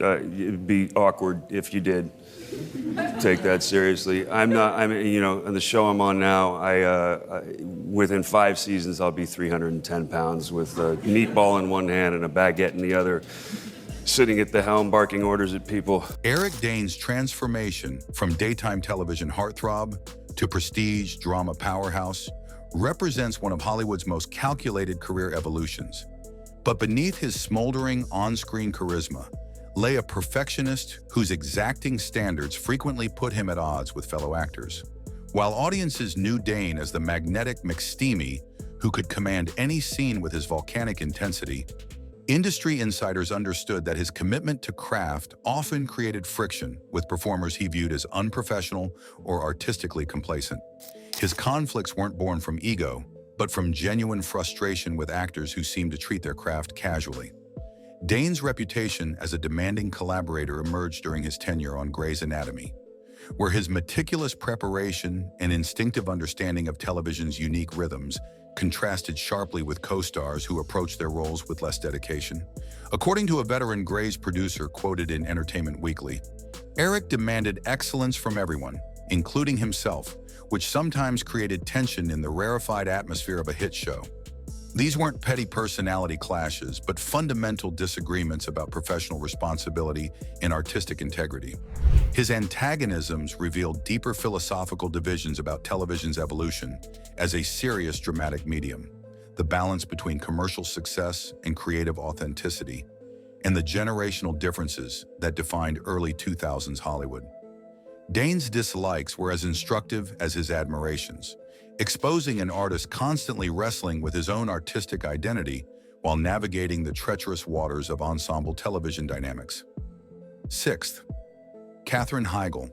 it'd be awkward if you did take that seriously. I'm not. On the show I'm on now, within 5 seasons, I'll be 310 pounds with a meatball in one hand and a baguette in the other, sitting at the helm barking orders at people. Eric Dane's transformation from daytime television heartthrob to prestige drama powerhouse represents one of Hollywood's most calculated career evolutions. But beneath his smoldering on-screen charisma lay a perfectionist whose exacting standards frequently put him at odds with fellow actors. While audiences knew Dane as the magnetic McSteamy who could command any scene with his volcanic intensity, industry insiders understood that his commitment to craft often created friction with performers he viewed as unprofessional or artistically complacent. His conflicts weren't born from ego, but from genuine frustration with actors who seemed to treat their craft casually. Dane's reputation as a demanding collaborator emerged during his tenure on Grey's Anatomy, where his meticulous preparation and instinctive understanding of television's unique rhythms contrasted sharply with co-stars who approached their roles with less dedication. According to a veteran Grey's producer quoted in Entertainment Weekly, Eric demanded excellence from everyone, including himself, which sometimes created tension in the rarefied atmosphere of a hit show. These weren't petty personality clashes, but fundamental disagreements about professional responsibility and artistic integrity. His antagonisms revealed deeper philosophical divisions about television's evolution as a serious dramatic medium, the balance between commercial success and creative authenticity, and the generational differences that defined early 2000s Hollywood. Dane's dislikes were as instructive as his admirations, exposing an artist constantly wrestling with his own artistic identity while navigating the treacherous waters of ensemble television dynamics. Sixth, Katherine Heigl.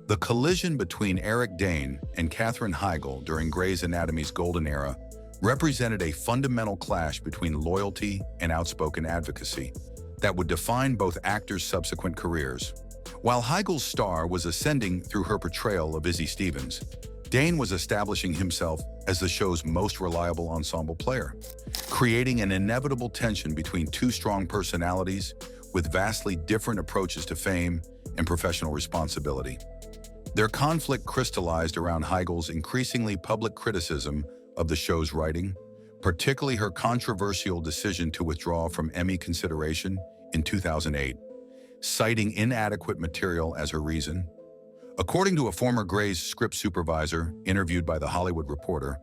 The collision between Eric Dane and Katherine Heigl during Grey's Anatomy's golden era represented a fundamental clash between loyalty and outspoken advocacy that would define both actors' subsequent careers. While Heigl's star was ascending through her portrayal of Izzy Stevens, Dane was establishing himself as the show's most reliable ensemble player, creating an inevitable tension between two strong personalities with vastly different approaches to fame and professional responsibility. Their conflict crystallized around Heigl's increasingly public criticism of the show's writing, particularly her controversial decision to withdraw from Emmy consideration in 2008, citing inadequate material as her reason. According to a former Grey's script supervisor interviewed by The Hollywood Reporter,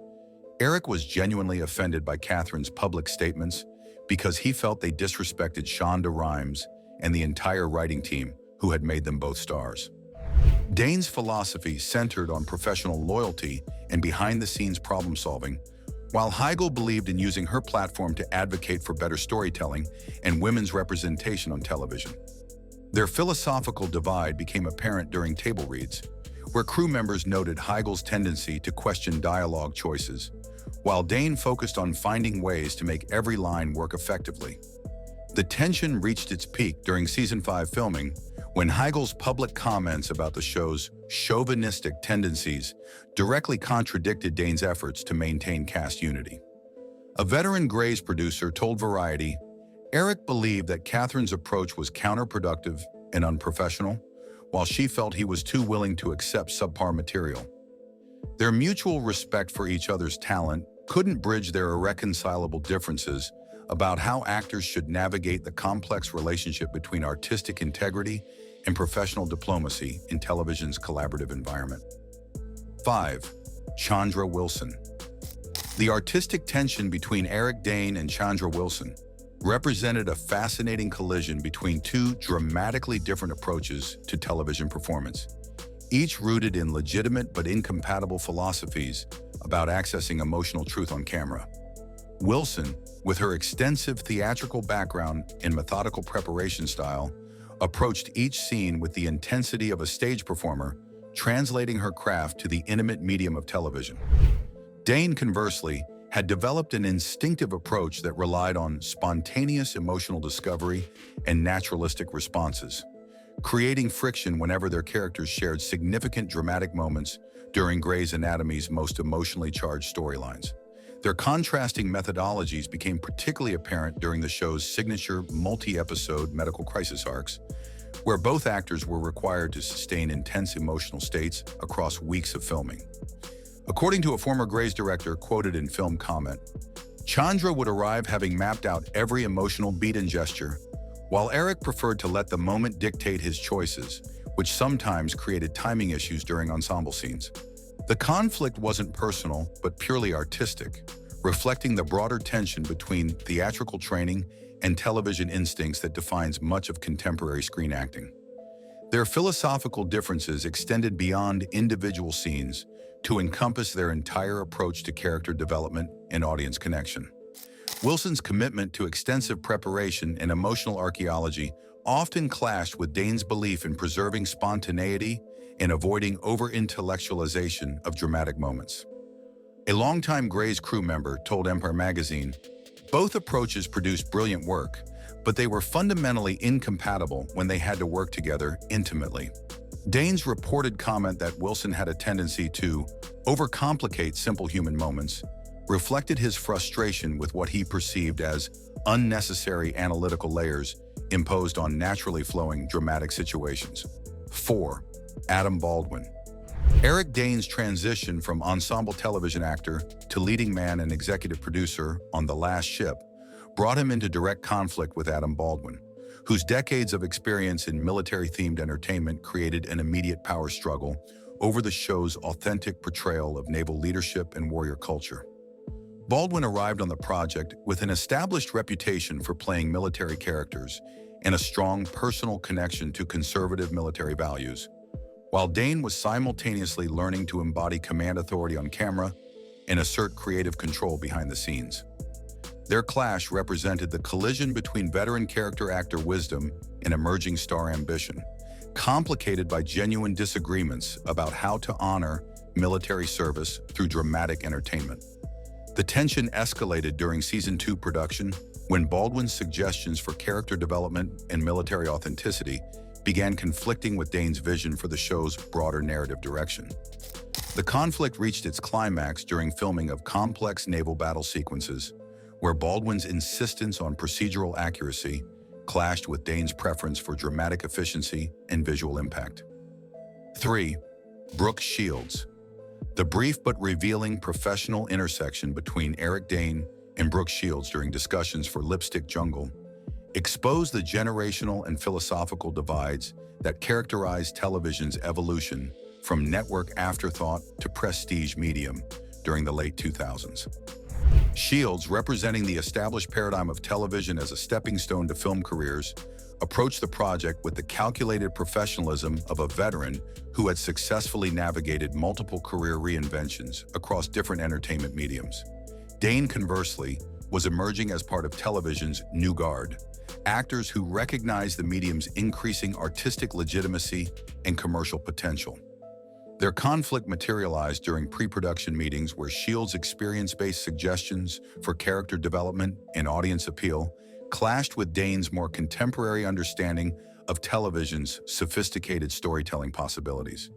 Eric was genuinely offended by Katherine's public statements because he felt they disrespected Shonda Rhimes and the entire writing team who had made them both stars. Dane's philosophy centered on professional loyalty and behind-the-scenes problem-solving, while Heigl believed in using her platform to advocate for better storytelling and women's representation on television. Their philosophical divide became apparent during table reads, where crew members noted Heigl's tendency to question dialogue choices, while Dane focused on finding ways to make every line work effectively. The tension reached its peak during Season 5 filming, when Heigl's public comments about the show's chauvinistic tendencies directly contradicted Dane's efforts to maintain cast unity. A veteran Grey's producer told Variety, Eric believed that Katherine's approach was counterproductive and unprofessional, while she felt he was too willing to accept subpar material. Their mutual respect for each other's talent couldn't bridge their irreconcilable differences about how actors should navigate the complex relationship between artistic integrity and professional diplomacy in television's collaborative environment. 5. Chandra Wilson. The artistic tension between Eric Dane and Chandra Wilson represented a fascinating collision between two dramatically different approaches to television performance, each rooted in legitimate but incompatible philosophies about accessing emotional truth on camera. Wilson, with her extensive theatrical background and methodical preparation style, approached each scene with the intensity of a stage performer, translating her craft to the intimate medium of television. Dane, conversely, had developed an instinctive approach that relied on spontaneous emotional discovery and naturalistic responses, creating friction whenever their characters shared significant dramatic moments during Grey's Anatomy's most emotionally charged storylines. Their contrasting methodologies became particularly apparent during the show's signature multi-episode medical crisis arcs, where both actors were required to sustain intense emotional states across weeks of filming. According to a former Grey's director quoted in Film Comment, Chandra would arrive having mapped out every emotional beat and gesture, while Eric preferred to let the moment dictate his choices, which sometimes created timing issues during ensemble scenes. The conflict wasn't personal, but purely artistic, reflecting the broader tension between theatrical training and television instincts that defines much of contemporary screen acting. Their philosophical differences extended beyond individual scenes to encompass their entire approach to character development and audience connection. Wilson's commitment to extensive preparation and emotional archaeology often clashed with Dane's belief in preserving spontaneity and avoiding over-intellectualization of dramatic moments. A longtime Grey's crew member told Empire magazine, "Both approaches produced brilliant work, but they were fundamentally incompatible when they had to work together intimately." Dane's reported comment that Wilson had a tendency to overcomplicate simple human moments reflected his frustration with what he perceived as unnecessary analytical layers imposed on naturally flowing dramatic situations. 4. Adam Baldwin. Eric Dane's transition from ensemble television actor to leading man and executive producer on The Last Ship brought him into direct conflict with Adam Baldwin, whose decades of experience in military-themed entertainment created an immediate power struggle over the show's authentic portrayal of naval leadership and warrior culture. Baldwin arrived on the project with an established reputation for playing military characters and a strong personal connection to conservative military values, while Dane was simultaneously learning to embody command authority on camera and assert creative control behind the scenes. Their clash represented the collision between veteran character actor wisdom and emerging star ambition, complicated by genuine disagreements about how to honor military service through dramatic entertainment. The tension escalated during Season 2 production when Baldwin's suggestions for character development and military authenticity began conflicting with Dane's vision for the show's broader narrative direction. The conflict reached its climax during filming of complex naval battle sequences, where Baldwin's insistence on procedural accuracy clashed with Dane's preference for dramatic efficiency and visual impact. 3. Brooke Shields. The brief but revealing professional intersection between Eric Dane and Brooke Shields during discussions for Lipstick Jungle exposed the generational and philosophical divides that characterize television's evolution from network afterthought to prestige medium during the late 2000s. Shields, representing the established paradigm of television as a stepping stone to film careers, approached the project with the calculated professionalism of a veteran who had successfully navigated multiple career reinventions across different entertainment mediums. Dane, conversely, was emerging as part of television's new guard, actors who recognized the medium's increasing artistic legitimacy and commercial potential. Their conflict materialized during pre-production meetings where Shields' experience-based suggestions for character development and audience appeal clashed with Dane's more contemporary understanding of television's sophisticated storytelling possibilities.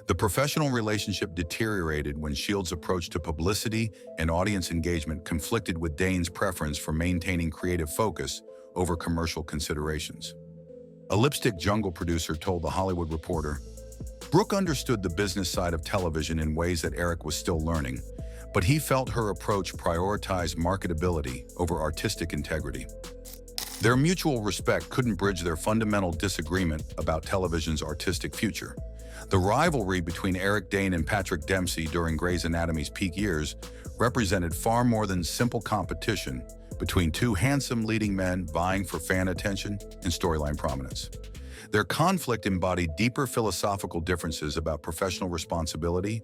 The professional relationship deteriorated when Shields' approach to publicity and audience engagement conflicted with Dane's preference for maintaining creative focus over commercial considerations. A Lipstick Jungle producer told The Hollywood Reporter, "Brooke understood the business side of television in ways that Eric was still learning, but he felt her approach prioritized marketability over artistic integrity." Their mutual respect couldn't bridge their fundamental disagreement about television's artistic future. The rivalry between Eric Dane and Patrick Dempsey during Grey's Anatomy's peak years represented far more than simple competition between two handsome leading men vying for fan attention and storyline prominence. Their conflict embodied deeper philosophical differences about professional responsibility,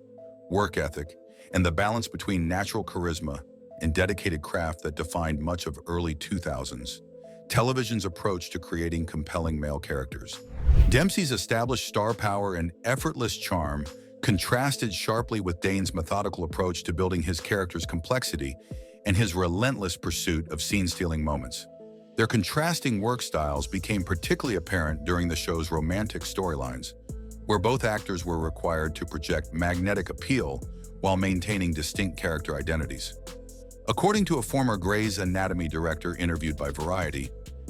work ethic, and the balance between natural charisma and dedicated craft that defined much of early 2000s television's approach to creating compelling male characters. Dempsey's established star power and effortless charm contrasted sharply with Dane's methodical approach to building his character's complexity and his relentless pursuit of scene-stealing moments. Their contrasting work styles became particularly apparent during the show's romantic storylines, where both actors were required to project magnetic appeal while maintaining distinct character identities. According to a former Grey's Anatomy director interviewed by Variety,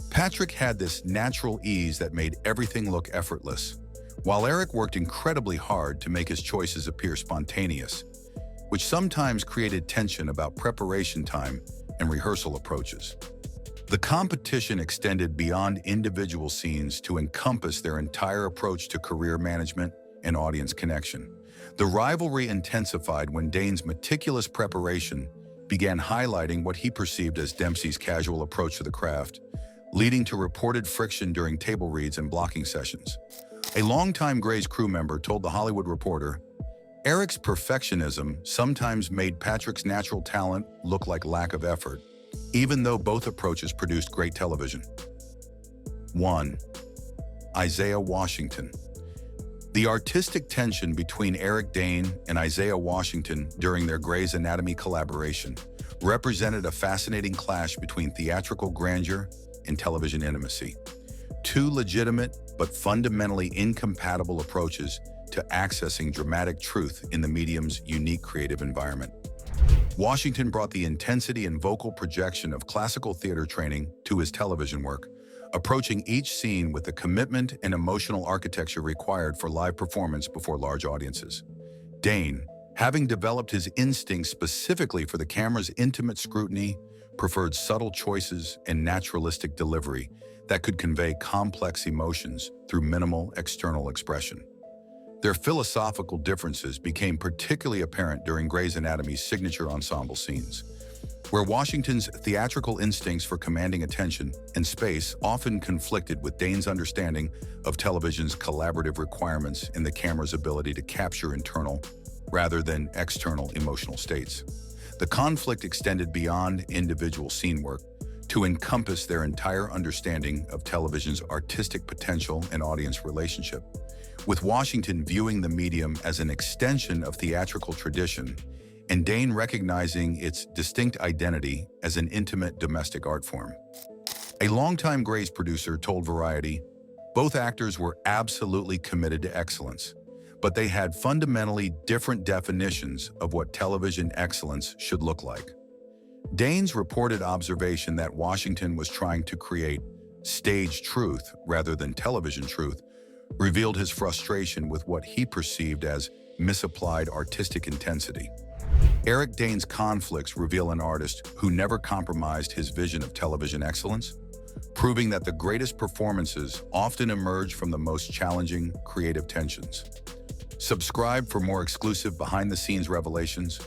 Patrick had this natural ease that made everything look effortless, while Eric worked incredibly hard to make his choices appear spontaneous, which sometimes created tension about preparation time and rehearsal approaches. The competition extended beyond individual scenes to encompass their entire approach to career management and audience connection. The rivalry intensified when Dane's meticulous preparation began highlighting what he perceived as Dempsey's casual approach to the craft, leading to reported friction during table reads and blocking sessions. A longtime Grey's crew member told The Hollywood Reporter, Eric's perfectionism sometimes made Patrick's natural talent look like lack of effort, even though both approaches produced great television. 1. Isaiah Washington. The artistic tension between Eric Dane and Isaiah Washington during their Grey's Anatomy collaboration represented a fascinating clash between theatrical grandeur and television intimacy. Two legitimate but fundamentally incompatible approaches to accessing dramatic truth in the medium's unique creative environment. Washington brought the intensity and vocal projection of classical theater training to his television work, approaching each scene with the commitment and emotional architecture required for live performance before large audiences. Dane, having developed his instincts specifically for the camera's intimate scrutiny, preferred subtle choices and naturalistic delivery that could convey complex emotions through minimal external expression. Their philosophical differences became particularly apparent during Grey's Anatomy's signature ensemble scenes, where Washington's theatrical instincts for commanding attention and space often conflicted with Dane's understanding of television's collaborative requirements and the camera's ability to capture internal rather than external emotional states. The conflict extended beyond individual scene work to encompass their entire understanding of television's artistic potential and audience relationship, with Washington viewing the medium as an extension of theatrical tradition and Dane recognizing its distinct identity as an intimate domestic art form. A longtime Grey's producer told Variety, both actors were absolutely committed to excellence, but they had fundamentally different definitions of what television excellence should look like. Dane's reported observation that Washington was trying to create stage truth rather than television truth revealed his frustration with what he perceived as misapplied artistic intensity. Eric Dane's conflicts reveal an artist who never compromised his vision of television excellence, proving that the greatest performances often emerge from the most challenging creative tensions. Subscribe for more exclusive behind-the-scenes revelations